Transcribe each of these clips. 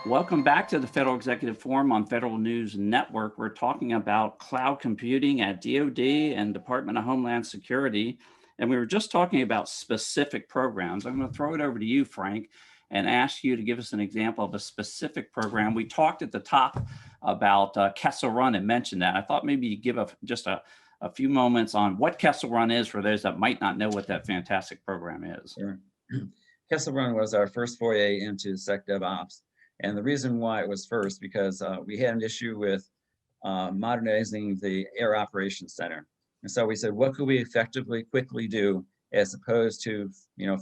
Welcome back to the Federal Executive Forum on Federal News Network. We're talking about cloud computing at DoD and Department of Homeland Security. And we were just talking about specific programs. I'm going to throw it over to you, Frank, and ask you to give us an example of a specific program. We talked at the top about Kessel Run and mentioned that. I thought maybe you give just a few moments on what Kessel Run is for those that might not know what that fantastic program is. Sure. Kessel Run was our first foray into SecDevOps. And the reason why it was first, because we had an issue with modernizing the Air Operations Center. And so we said, what could we effectively, quickly do as opposed to,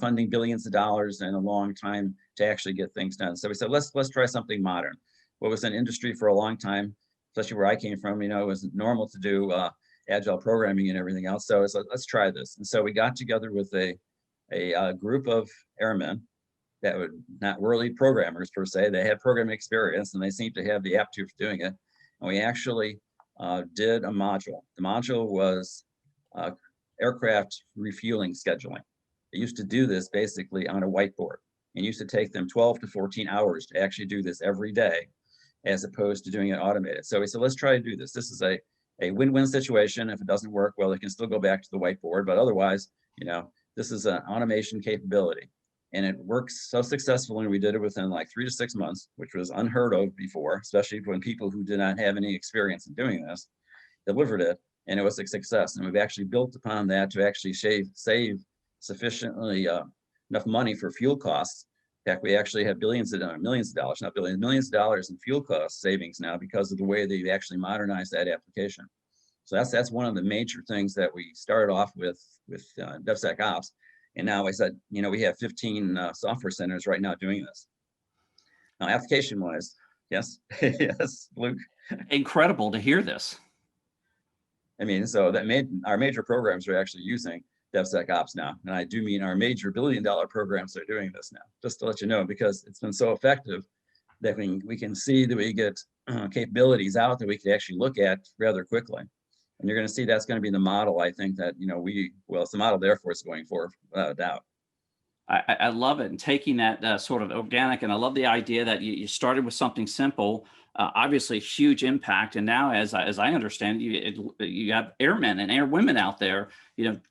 funding billions of dollars and a long time to actually get things done. So we said, let's try something modern. What was an industry for a long time, especially where I came from, it was normal to do agile programming and everything else. So it's like, let's try this. And so we got together with a group of airmen that were not really programmers per se. They had programming experience and they seemed to have the aptitude for doing it. And we actually did a module. The module was aircraft refueling scheduling. They used to do this basically on a whiteboard. And used to take them 12 to 14 hours to actually do this every day, as opposed to doing it automated. So we said, let's try to do this. This is a win-win situation. If it doesn't work, well, they can still go back to the whiteboard, but otherwise, this is an automation capability. And it works so successfully. We did it within like 3 to 6 months, which was unheard of before, especially when people who did not have any experience in doing this delivered it, and it was a success. And we've actually built upon that to actually save sufficiently enough money for fuel costs. In fact, we actually have millions of dollars in fuel cost savings now because of the way they've actually modernized that application. So that's one of the major things that we started off with DevSecOps. And now I said, we have 15 software centers right now doing this. Now, application-wise, yes, yes, Luke. Incredible to hear this. So that our major programs are actually using DevSecOps now. And I do mean our major billion-dollar programs are doing this now, just to let you know, because it's been so effective that we can see that we get capabilities out that we can actually look at rather quickly. And you're going to see that's going to be the model, I think, that, it's the model the Air Force is going for, without a doubt. I love it. And taking that sort of organic, and I love the idea that you started with something simple, obviously huge impact. And now, as I understand, you have airmen and airwomen out there,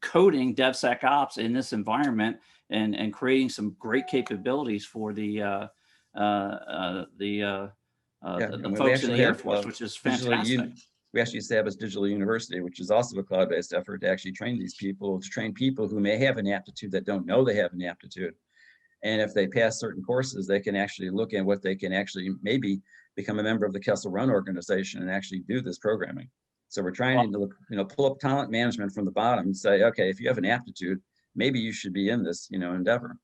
coding DevSecOps in this environment and creating some great capabilities for the folks in the Air Force, which is fantastic. We actually established Digital University, which is also a cloud-based effort to actually train these people, to train people who may have an aptitude that don't know they have an aptitude. And if they pass certain courses, they can actually look at what they can actually maybe become a member of the Kessel Run organization and actually do this programming. So we're trying to pull up talent management from the bottom and say, okay, if you have an aptitude, maybe you should be in this, endeavor.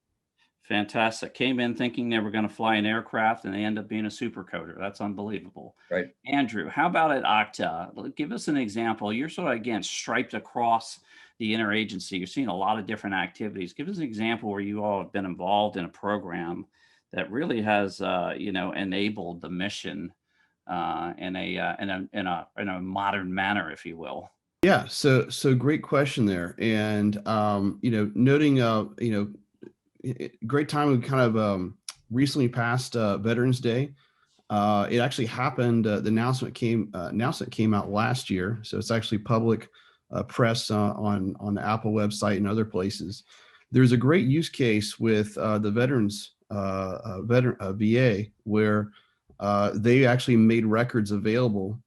Fantastic. Came in thinking they were going to fly an aircraft and they end up being a supercoder. That's unbelievable. Right. Andrew, how about at Okta? Give us an example. You're sort of, again, striped across the interagency. You're seeing a lot of different activities. Give us an example where you all have been involved in a program that really has, enabled the mission in a modern manner, if you will. Yeah. So great question there. And, noting, great time. We kind of recently passed Veterans Day. It actually happened. The announcement came out last year, so it's actually public press on the Apple website and other places. There's a great use case with the veterans VA where they actually made records available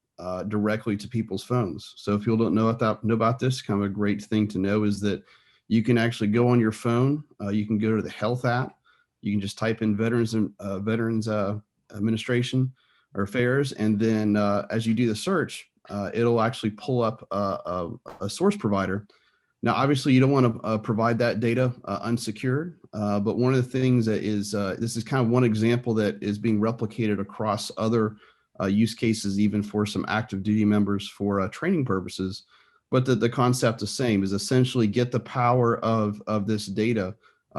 directly to people's phones. So if people don't know about this, kind of a great thing to know is that you can actually go on your phone. You can go to the health app. You can just type in Veterans Administration or Affairs, and then as you do the search, it'll actually pull up a source provider. Now, obviously, you don't want to provide that data unsecured, but one of the things that is this is kind of one example that is being replicated across other use cases, even for some active duty members for training purposes. But the concept is the same, is essentially get the power of this data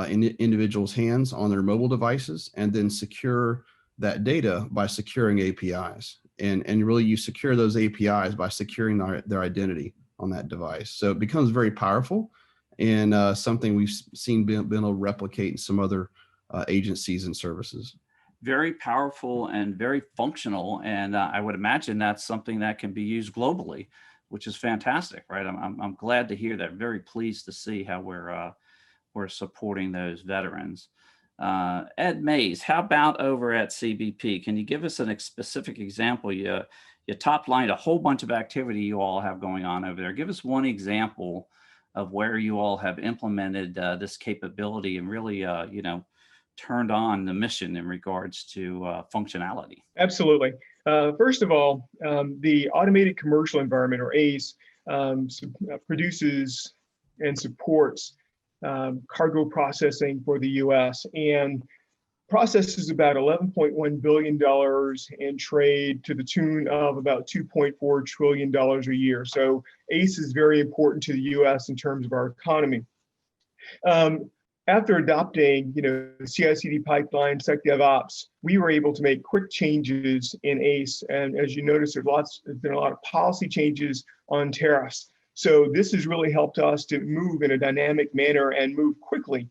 in individuals' hands on their mobile devices, and then secure that data by securing APIs. And really you secure those APIs by securing their identity on that device. So it becomes very powerful, and something we've seen been able to replicate in some other agencies and services. very powerful and very functional. And I would imagine that's something that can be used globally, which is fantastic, right? I'm glad to hear that. Very pleased to see how we're supporting those veterans. Ed Mays, how about over at CBP? Can you give us a specific example? You top lined a whole bunch of activity you all have going on over there. Give us one example of where you all have implemented this capability and really, turned on the mission in regards to functionality. Absolutely. First of all, the Automated Commercial Environment, or ACE, produces and supports cargo processing for the US and processes about $11.1 billion in trade to the tune of about $2.4 trillion a year. So ACE is very important to the US in terms of our economy. After adopting, CI/CD pipeline, SecDevOps, we were able to make quick changes in ACE. And as you notice, there's been a lot of policy changes on tariffs. So this has really helped us to move in a dynamic manner and move quickly.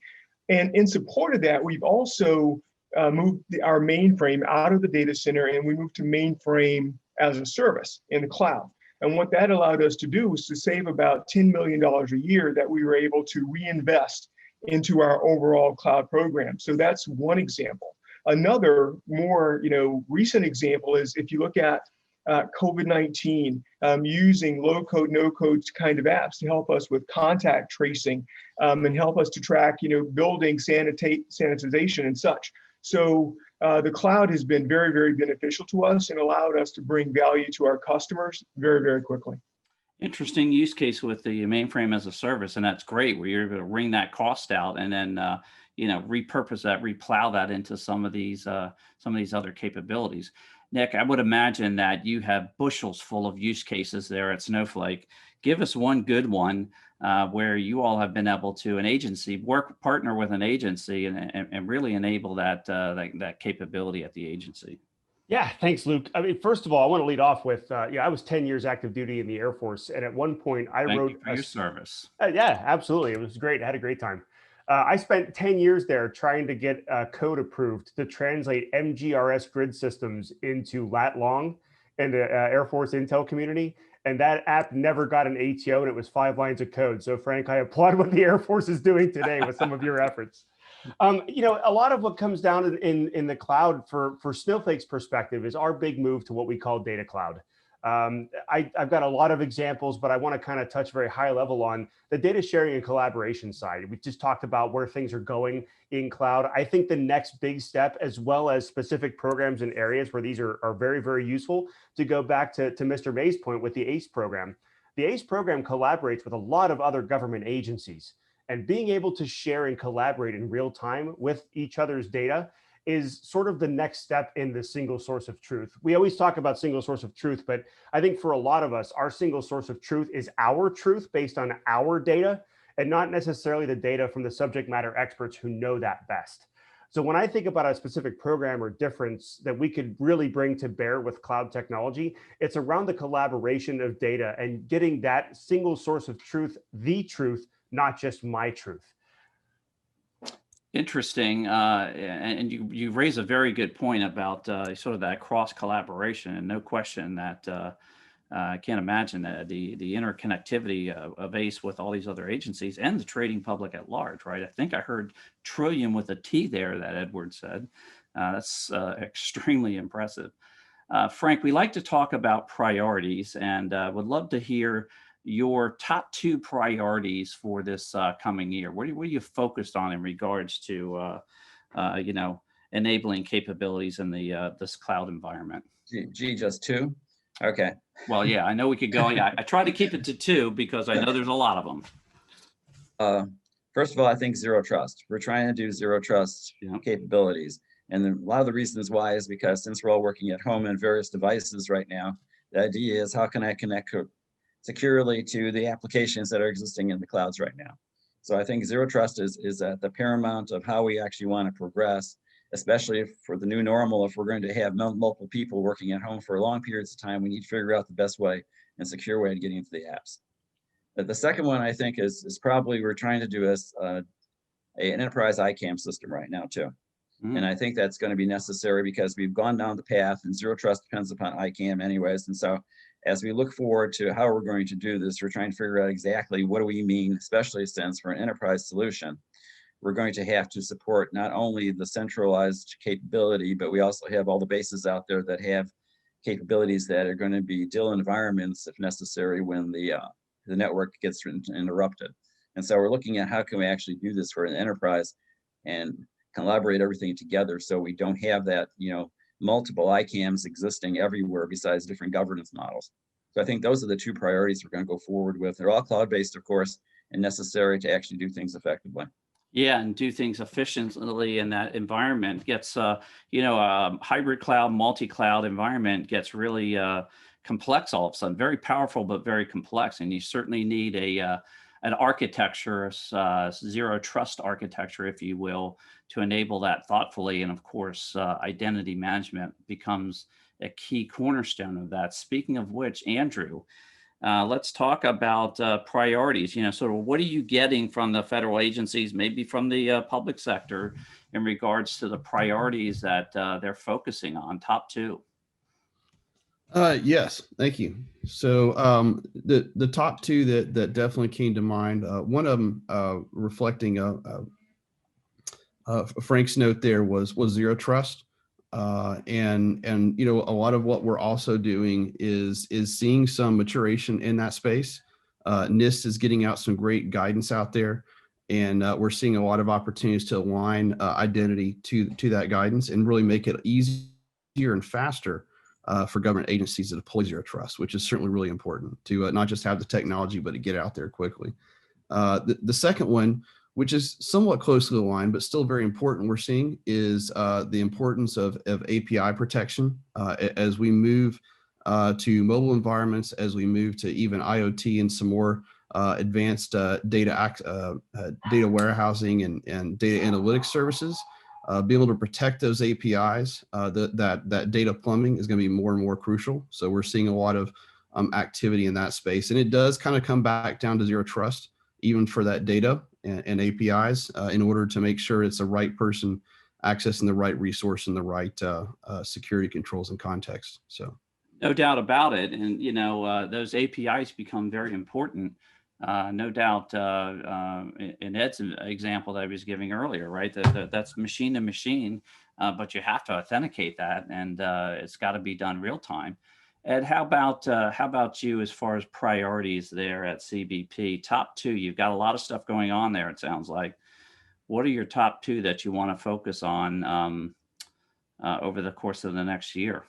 And in support of that, we've also moved our mainframe out of the data center, and we moved to mainframe as a service in the cloud. And what that allowed us to do was to save about $10 million a year that we were able to reinvest into our overall cloud program. So that's one example. Another more recent example is if you look at COVID-19, using low code, no code kind of apps to help us with contact tracing and help us to track building sanitization and such. So the cloud has been very, very beneficial to us and allowed us to bring value to our customers very, very quickly. Interesting use case with the mainframe as a service, and that's great where you're able to wring that cost out and then repurpose that, replow that into some of these other capabilities. Nick, I would imagine that you have bushels full of use cases there at Snowflake. Give us one good one where you all have been able to, partner with an agency and really enable that capability at the agency. Yeah, thanks, Luke. I mean, first of all, I want to lead off with, I was 10 years active duty in the Air Force. And at one point I wrote your service. Yeah, absolutely. It was great. I had a great time. I spent 10 years there trying to get code approved to translate MGRS grid systems into lat long in the Air Force Intel community. And that app never got an ATO, and it was 5 lines of code. So Frank, I applaud what the Air Force is doing today with some of your efforts. A lot of what comes down in the cloud for Snowflake's perspective is our big move to what we call data cloud. I've got a lot of examples, but I want to kind of touch very high level on the data sharing and collaboration side. We just talked about where things are going in cloud. I think the next big step, as well as specific programs and areas where these are very, very useful, to go back to Mr. May's point with the ACE program. The ACE program collaborates with a lot of other government agencies. And being able to share and collaborate in real time with each other's data is sort of the next step in the single source of truth. We always talk about single source of truth, but I think for a lot of us, our single source of truth is our truth based on our data and not necessarily the data from the subject matter experts who know that best. So when I think about a specific program or difference that we could really bring to bear with cloud technology, it's around the collaboration of data and getting that single source of truth, the truth, not just my truth. Interesting. And you raise a very good point about sort of that cross collaboration, and no question that I can't imagine that the interconnectivity of ACE with all these other agencies and the trading public at large, right? I think I heard trillion with a T there that Edward said. That's extremely impressive. Frank, we like to talk about priorities, and would love to hear your top 2 priorities for this coming year. What are you focused on in regards to, enabling capabilities in this cloud environment? Just 2? Okay. Well, yeah, I know we could go. Yeah, I try to keep it to 2 because I know there's a lot of them. First of all, I think zero trust. We're trying to do zero trust capabilities. And a lot of the reasons why is because since we're all working at home on various devices right now, the idea is how can I connect securely to the applications that are existing in the clouds right now. So I think zero trust is at the paramount of how we actually want to progress, especially for the new normal. If we're going to have multiple people working at home for long periods of time, we need to figure out the best way and secure way to get into the apps. But the second one I think is probably we're trying to do an enterprise ICAM system right now too. And I think that's going to be necessary because we've gone down the path and zero trust depends upon ICAM anyways. And so as we look forward to how we're going to do this, we're trying to figure out exactly what do we mean, especially since for an enterprise solution, we're going to have to support not only the centralized capability, but we also have all the bases out there that have capabilities that are going to be DIL environments if necessary when the network gets interrupted. And so we're looking at how can we actually do this for an enterprise and collaborate everything together so we don't have that, multiple ICAMs existing everywhere besides different governance models. So I think those are the two priorities we're going to go forward with. They're all cloud-based, of course, and necessary to actually do things effectively. Yeah, and do things efficiently in that environment gets, hybrid cloud, multi-cloud environment gets really complex all of a sudden, very powerful, but very complex. And you certainly need an architecture, zero trust architecture, if you will, to enable that thoughtfully. And of course, identity management becomes a key cornerstone of that. Speaking of which, Andrew, let's talk about priorities. Sort of what are you getting from the federal agencies, maybe from the public sector, in regards to the priorities that they're focusing on, top two? Yes, thank you. So the top two that definitely came to mind, one of them reflecting Frank's note there was zero trust. And a lot of what we're also doing is seeing some maturation in that space. NIST is getting out some great guidance out there, and we're seeing a lot of opportunities to align identity to that guidance and really make it easier and faster for government agencies to deploy zero trust, which is certainly really important to not just have the technology, but to get out there quickly. The second one, which is somewhat closely aligned, but still very important, we're seeing is the importance of API protection as we move to mobile environments, as we move to even IoT and some more advanced data warehousing and data analytics services. Be able to protect those APIs, that data plumbing is going to be more and more crucial. So we're seeing a lot of activity in that space. And it does kind of come back down to zero trust, even for that data and APIs, in order to make sure it's the right person accessing the right resource and the right security controls and context. So no doubt about it. And, those APIs become very important. No doubt in Ed's example that I was giving earlier, right? That's machine to machine, but you have to authenticate that, and it's got to be done real time. Ed, how about you as far as priorities there at CBP? Top two, you've got a lot of stuff going on there, it sounds like. What are your top two that you want to focus on over the course of the next year?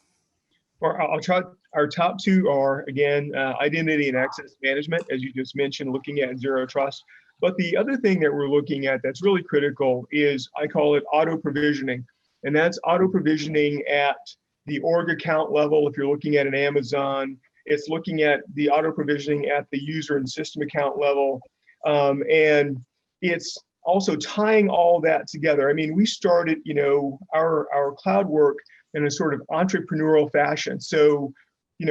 Well, I'll try. Our top two are, again, identity and access management, as you just mentioned, looking at zero trust. But the other thing that we're looking at that's really critical is, I call it auto provisioning. And that's auto provisioning at the org account level. If you're looking at an Amazon, it's looking at the auto provisioning at the user and system account level. And it's also tying all that together. I mean, we started, our cloud work in a sort of entrepreneurial fashion. So,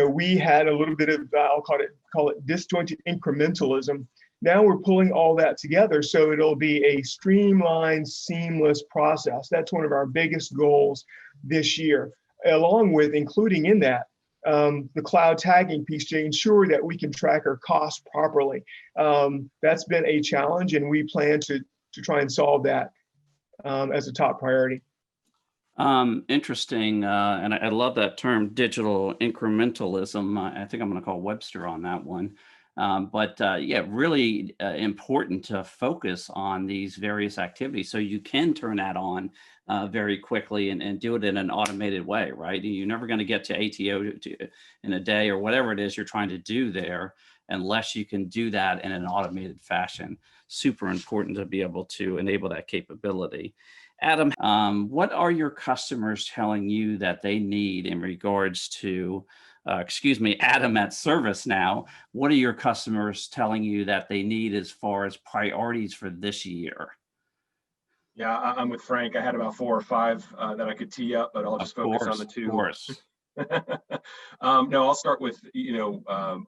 we had a little bit of, I'll call it disjointed incrementalism. Now we're pulling all that together so it'll be a streamlined, seamless process. That's one of our biggest goals this year, along with including in that the cloud tagging piece to ensure that we can track our costs properly. That's been a challenge, and we plan to try and solve that as a top priority. Interesting. And I love that term, digital incrementalism. I think I'm going to call Webster on that one. But really important to focus on these various activities so you can turn that on very quickly and do it in an automated way, right? You're never going to get to ATO in a day or whatever it is you're trying to do there unless you can do that in an automated fashion. Super important to be able to enable that capability. Adam, what are your customers telling you that they need in regards to, Adam at ServiceNow, what are your customers telling you that they need as far as priorities for this year? Yeah, I'm with Frank. I had about 4 or 5 that I could tee up, but I'll just focus on the 2. Of course. No, I'll start with,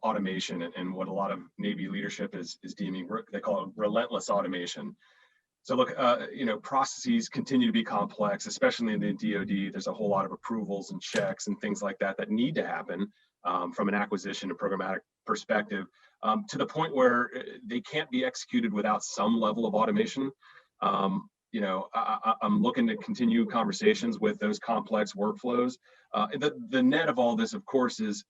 automation and what a lot of Navy leadership is deeming, they call it relentless automation. So look, processes continue to be complex, especially in the DoD. There's a whole lot of approvals and checks and things like that that need to happen from an acquisition and programmatic perspective, to the point where they can't be executed without some level of automation. I'm looking to continue conversations with those complex workflows. The net of all this, of course, is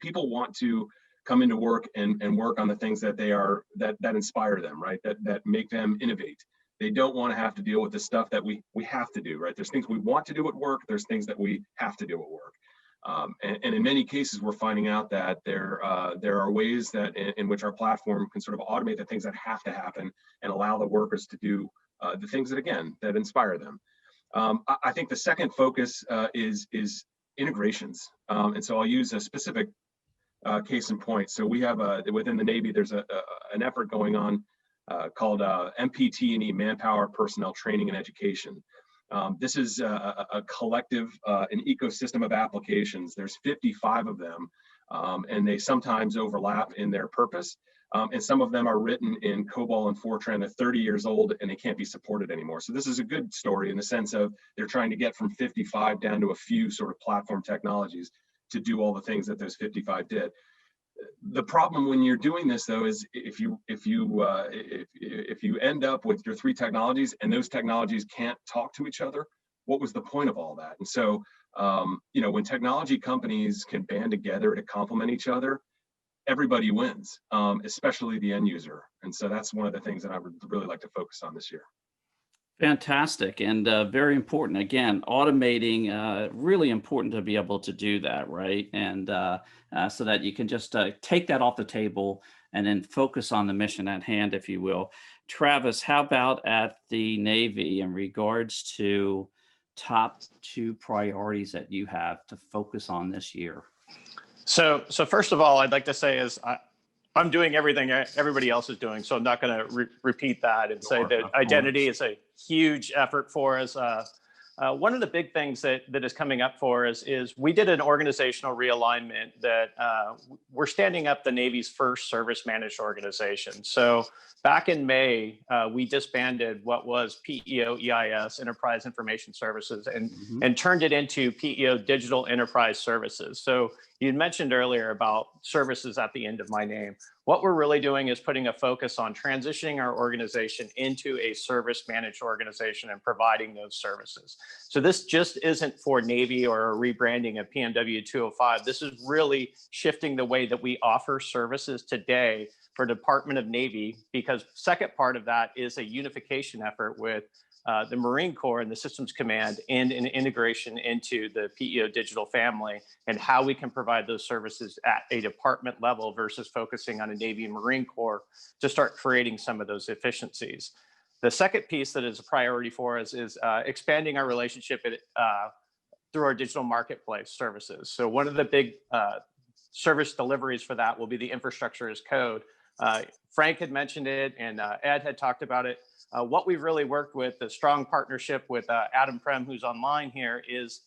people want to come into work and work on the things that that inspire them, right? That make them innovate. They don't want to have to deal with the stuff that we have to do, right? There's things we want to do at work. There's things that we have to do at work. And in many cases, we're finding out that there are ways that in which our platform can sort of automate the things that have to happen and allow the workers to do the things that, again, that inspire them. I think the second focus is integrations. And so I'll use a specific case in point. So we have within the Navy, there's an effort going on called MPT&E, Manpower, Personnel Training and Education. This is a collective, an ecosystem of applications. There's 55 of them, and they sometimes overlap in their purpose. And some of them are written in COBOL and Fortran. They're 30 years old and they can't be supported anymore. So this is a good story in the sense of they're trying to get from 55 down to a few sort of platform technologies to do all the things that those 55 did. The problem when you're doing this, though, is if you end up with your three technologies and those technologies can't talk to each other, what was the point of all that? And so, when technology companies can band together to complement each other, everybody wins, especially the end user. And so that's one of the things that I would really like to focus on this year. Fantastic, and very important. Again, automating, really important to be able to do that, right? And so that you can just take that off the table and then focus on the mission at hand, if you will. Travis, how about at the Navy in regards to top 2 priorities that you have to focus on this year? So first of all, I'd like to say is I'm doing everything everybody else is doing, so I'm not going to repeat that and say that identity is a huge effort for us. One of the big things that is coming up for us is we did an organizational realignment that we're standing up the Navy's first service managed organization. So back in May, we disbanded what was PEO EIS, Enterprise Information Services, and turned it into PEO Digital Enterprise Services. So you mentioned earlier about services at the end of my name. What we're really doing is putting a focus on transitioning our organization into a service managed organization and providing those services. So this just isn't for Navy or a rebranding of PMW 205. This is really shifting the way that we offer services today for Department of Navy, because second part of that is a unification effort with the Marine Corps and the Systems Command and an integration into the PEO digital family and how we can provide those services at a department level versus focusing on a Navy and Marine Corps to start creating some of those efficiencies. The second piece that is a priority for us is expanding our relationship through our digital marketplace services. So one of the big service deliveries for that will be the infrastructure as code. Frank had mentioned it and Ed had talked about it. What we've really worked with, the strong partnership with Adam Prem, who's online here, is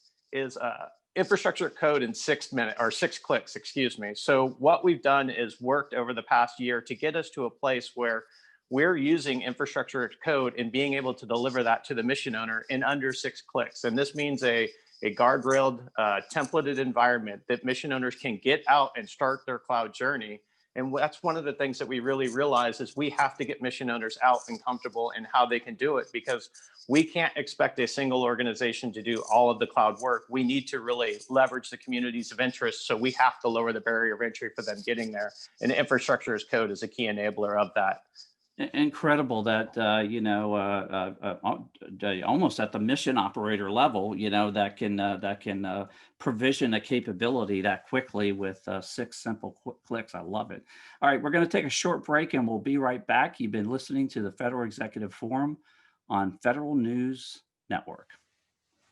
infrastructure code in 6 minutes or 6 clicks, excuse me. So what we've done is worked over the past year to get us to a place where we're using infrastructure code and being able to deliver that to the mission owner in under 6 clicks. And this means a guardrailed, templated environment that mission owners can get out and start their cloud journey. And that's one of the things that we really realize is we have to get mission owners out and comfortable in how they can do it, because we can't expect a single organization to do all of the cloud work. We need to really leverage the communities of interest. So we have to lower the barrier of entry for them getting there. And infrastructure as code is a key enabler of that. Incredible that, almost at the mission operator level, that can provision a capability that quickly with 6 simple clicks. I love it. All right, we're going to take a short break and we'll be right back. You've been listening to the Federal Executive Forum on Federal News Network.